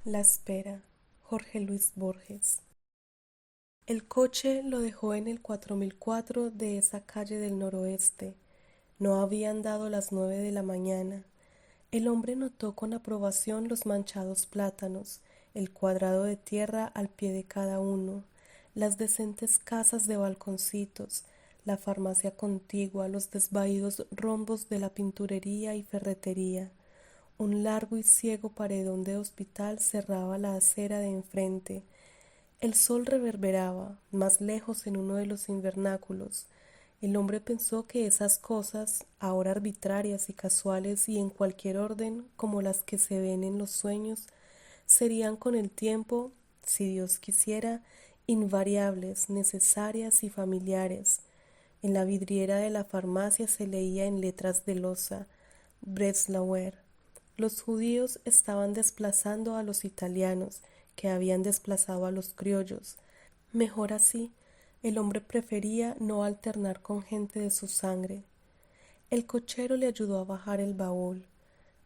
La espera. Jorge Luis Borges. El coche lo dejó en el 4004 de esa calle del noroeste. No habían dado las 9 de la mañana. El hombre notó con aprobación los manchados plátanos, el cuadrado de tierra al pie de cada uno, las decentes casas de balconcitos, la farmacia contigua, los desvaídos rombos de la pinturería y ferretería. Un largo y ciego paredón de hospital cerraba la acera de enfrente. El sol reverberaba, más lejos en uno de los invernáculos. El hombre pensó que esas cosas, ahora arbitrarias y casuales y en cualquier orden, como las que se ven en los sueños, serían con el tiempo, si Dios quisiera, invariables, necesarias y familiares. En la vidriera de la farmacia se leía en letras de loza: Breslauer. Los judíos estaban desplazando a los italianos, que habían desplazado a los criollos. Mejor así, el hombre prefería no alternar con gente de su sangre. El cochero le ayudó a bajar el baúl.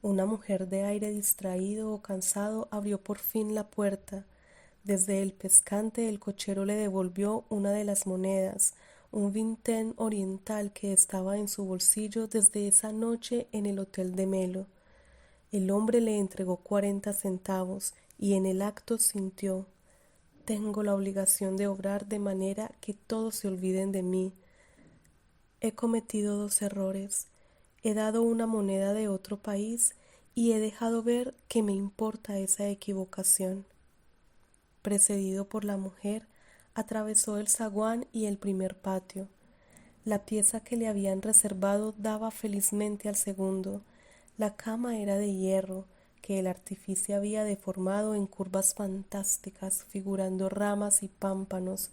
Una mujer de aire distraído o cansado abrió por fin la puerta. Desde el pescante el cochero le devolvió una de las monedas, un vintén oriental que estaba en su bolsillo desde esa noche en el hotel de Melo. El hombre le entregó 40 centavos y en el acto sintió: tengo la obligación de obrar de manera que todos se olviden de mí. He cometido 2 errores. He dado una moneda de otro país y he dejado ver que me importa esa equivocación. Precedido por la mujer, atravesó el zaguán y el primer patio. La pieza que le habían reservado daba felizmente al segundo. La cama era de hierro, que el artífice había deformado en curvas fantásticas, figurando ramas y pámpanos.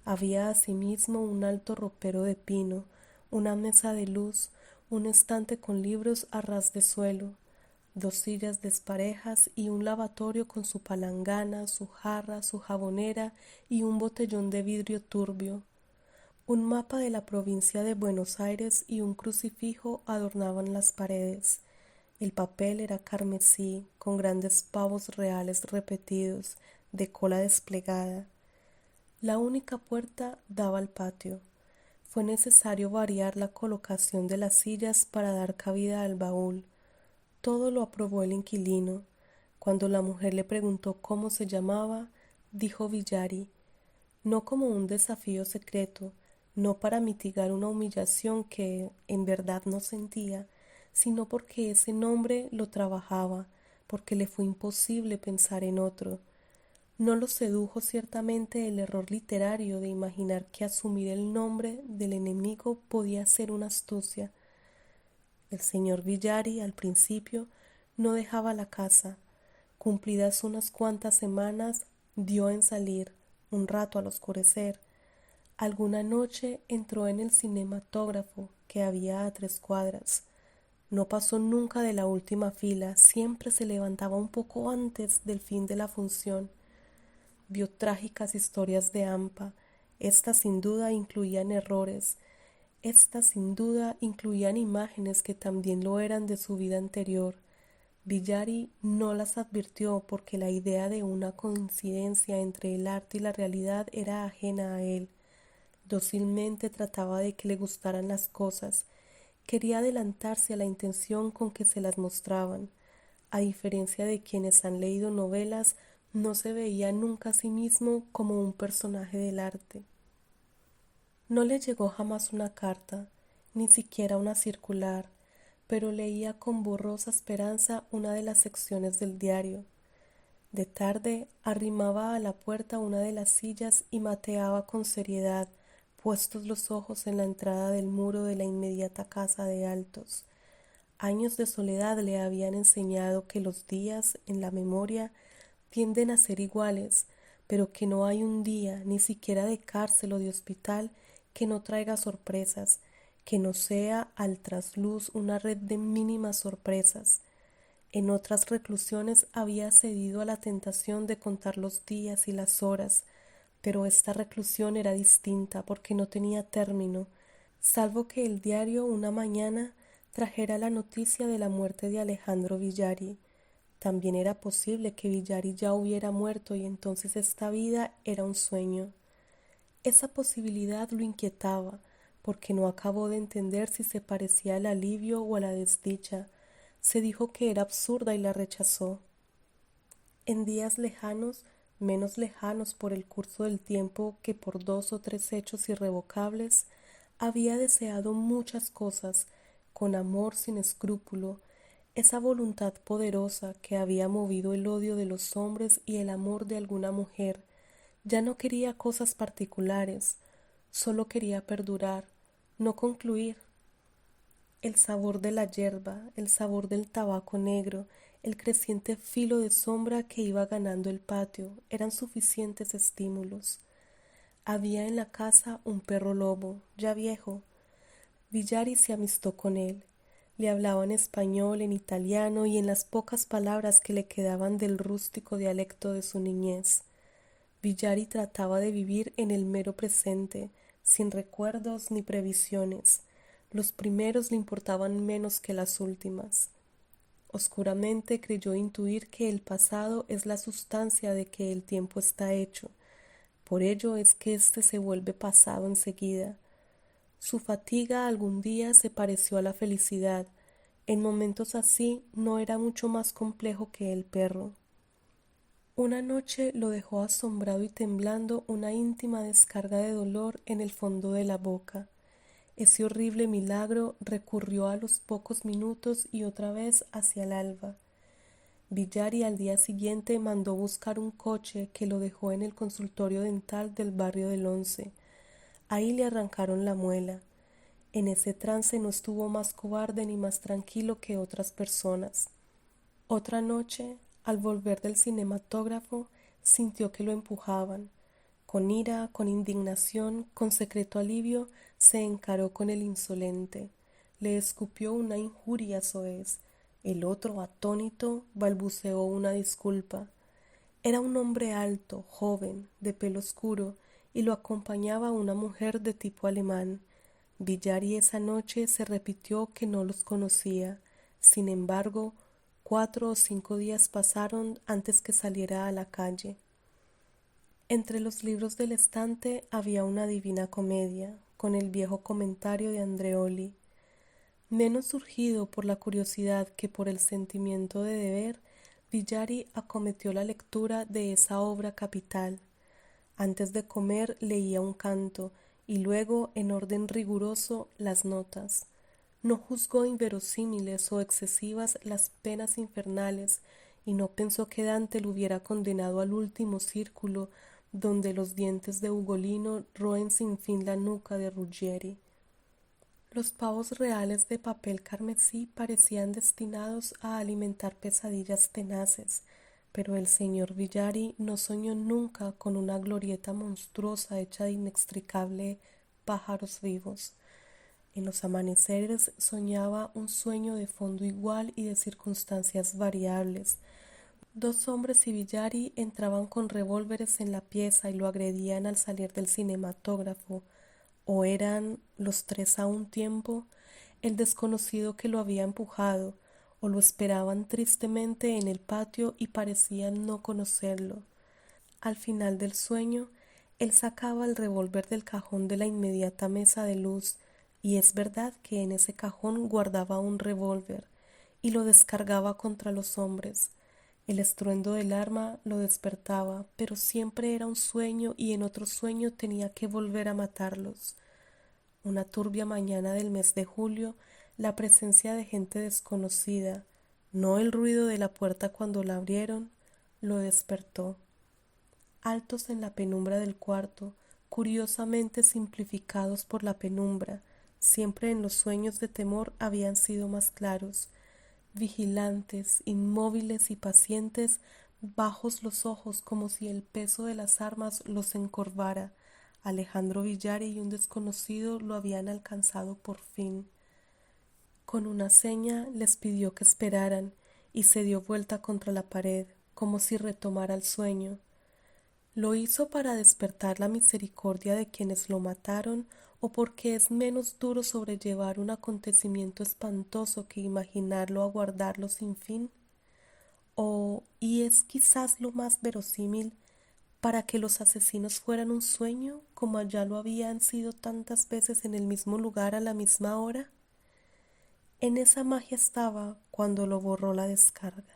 Había asimismo un alto ropero de pino, una mesa de luz, un estante con libros a ras de suelo, 2 sillas desparejas y un lavatorio con su palangana, su jarra, su jabonera y un botellón de vidrio turbio. Un mapa de la provincia de Buenos Aires y un crucifijo adornaban las paredes. El papel era carmesí, con grandes pavos reales repetidos, de cola desplegada. La única puerta daba al patio. Fue necesario variar la colocación de las sillas para dar cabida al baúl. Todo lo aprobó el inquilino. Cuando la mujer le preguntó cómo se llamaba, dijo Villari, no como un desafío secreto, no para mitigar una humillación que en verdad no sentía, sino porque ese nombre lo trabajaba, porque le fue imposible pensar en otro. No lo sedujo ciertamente el error literario de imaginar que asumir el nombre del enemigo podía ser una astucia. El señor Villari, al principio, no dejaba la casa. Cumplidas unas cuantas semanas, dio en salir, un rato al oscurecer. Alguna noche entró en el cinematógrafo que había a 3 cuadras. No pasó nunca de la última fila, siempre se levantaba un poco antes del fin de la función. Vio trágicas historias de Ampa. Estas sin duda incluían errores. Estas sin duda incluían imágenes que también lo eran de su vida anterior. Villari no las advirtió porque la idea de una coincidencia entre el arte y la realidad era ajena a él. Dócilmente trataba de que le gustaran las cosas. Quería adelantarse a la intención con que se las mostraban. A diferencia de quienes han leído novelas, no se veía nunca a sí mismo como un personaje del arte. No le llegó jamás una carta, ni siquiera una circular, pero leía con borrosa esperanza una de las secciones del diario. De tarde arrimaba a la puerta una de las sillas y mateaba con seriedad, puestos los ojos en la entrada del muro de la inmediata casa de Altos. Años de soledad le habían enseñado que los días en la memoria tienden a ser iguales, pero que no hay un día, ni siquiera de cárcel o de hospital, que no traiga sorpresas, que no sea al trasluz una red de mínimas sorpresas. En otras reclusiones había cedido a la tentación de contar los días y las horas, pero esta reclusión era distinta porque no tenía término, salvo que el diario una mañana trajera la noticia de la muerte de Alejandro Villari. También era posible que Villari ya hubiera muerto y entonces esta vida era un sueño. Esa posibilidad lo inquietaba, porque no acabó de entender si se parecía al alivio o a la desdicha. Se dijo que era absurda y la rechazó. En días lejanos, menos lejanos por el curso del tiempo que por 2 o 3 hechos irrevocables, había deseado muchas cosas, con amor sin escrúpulo, esa voluntad poderosa que había movido el odio de los hombres y el amor de alguna mujer. Ya no quería cosas particulares, solo quería perdurar, no concluir. El sabor de la yerba, el sabor del tabaco negro, el creciente filo de sombra que iba ganando el patio eran suficientes estímulos. Había en la casa un perro lobo, ya viejo. Villari se amistó con él. Le hablaba en español, en italiano y en las pocas palabras que le quedaban del rústico dialecto de su niñez. Villari trataba de vivir en el mero presente, sin recuerdos ni previsiones. Los primeros le importaban menos que las últimas. Oscuramente creyó intuir que el pasado es la sustancia de que el tiempo está hecho. Por ello es que éste se vuelve pasado enseguida. Su fatiga algún día se pareció a la felicidad. En momentos así no era mucho más complejo que el perro. Una noche lo dejó asombrado y temblando una íntima descarga de dolor en el fondo de la boca. Ese horrible milagro recurrió a los pocos minutos y otra vez hacia el alba. Villari al día siguiente mandó buscar un coche que lo dejó en el consultorio dental del barrio del Once. Ahí le arrancaron la muela. En ese trance no estuvo más cobarde ni más tranquilo que otras personas. Otra noche, al volver del cinematógrafo, sintió que lo empujaban. Con ira, con indignación, con secreto alivio, se encaró con el insolente. Le escupió una injuria soez. El otro, atónito, balbuceó una disculpa. Era un hombre alto, joven, de pelo oscuro, y lo acompañaba una mujer de tipo alemán. Villari esa noche se repitió que no los conocía. Sin embargo, 4 o 5 días pasaron antes que saliera a la calle. Entre los libros del estante había una Divina Comedia, con el viejo comentario de Andreoli. Menos surgido por la curiosidad que por el sentimiento de deber, Villari acometió la lectura de esa obra capital. Antes de comer leía un canto y luego, en orden riguroso, las notas. No juzgó inverosímiles o excesivas las penas infernales y no pensó que Dante lo hubiera condenado al último círculo donde los dientes de Ugolino roen sin fin la nuca de Ruggieri. Los pavos reales de papel carmesí parecían destinados a alimentar pesadillas tenaces, pero el señor Villari no soñó nunca con una glorieta monstruosa hecha de inextricable pájaros vivos. En los amaneceres soñaba un sueño de fondo igual y de circunstancias variables. 2 hombres y Villari entraban con revólveres en la pieza y lo agredían al salir del cinematógrafo. O eran los tres a un tiempo el desconocido que lo había empujado, o lo esperaban tristemente en el patio y parecían no conocerlo. Al final del sueño, él sacaba el revólver del cajón de la inmediata mesa de luz, y es verdad que en ese cajón guardaba un revólver, y lo descargaba contra los hombres. El estruendo del arma lo despertaba, pero siempre era un sueño y en otro sueño tenía que volver a matarlos. Una turbia mañana del mes de julio, la presencia de gente desconocida, no el ruido de la puerta cuando la abrieron, lo despertó. Altos en la penumbra del cuarto, curiosamente simplificados por la penumbra, siempre en los sueños de temor habían sido más claros, vigilantes, inmóviles y pacientes, bajos los ojos como si el peso de las armas los encorvara. Alejandro Villari y un desconocido lo habían alcanzado por fin. Con una seña les pidió que esperaran y se dio vuelta contra la pared, como si retomara el sueño. ¿Lo hizo para despertar la misericordia de quienes lo mataron o porque es menos duro sobrellevar un acontecimiento espantoso que imaginarlo aguardarlo sin fin? Y es quizás lo más verosímil, para que los asesinos fueran un sueño, como ya lo habían sido tantas veces en el mismo lugar a la misma hora. En esa magia estaba cuando lo borró la descarga.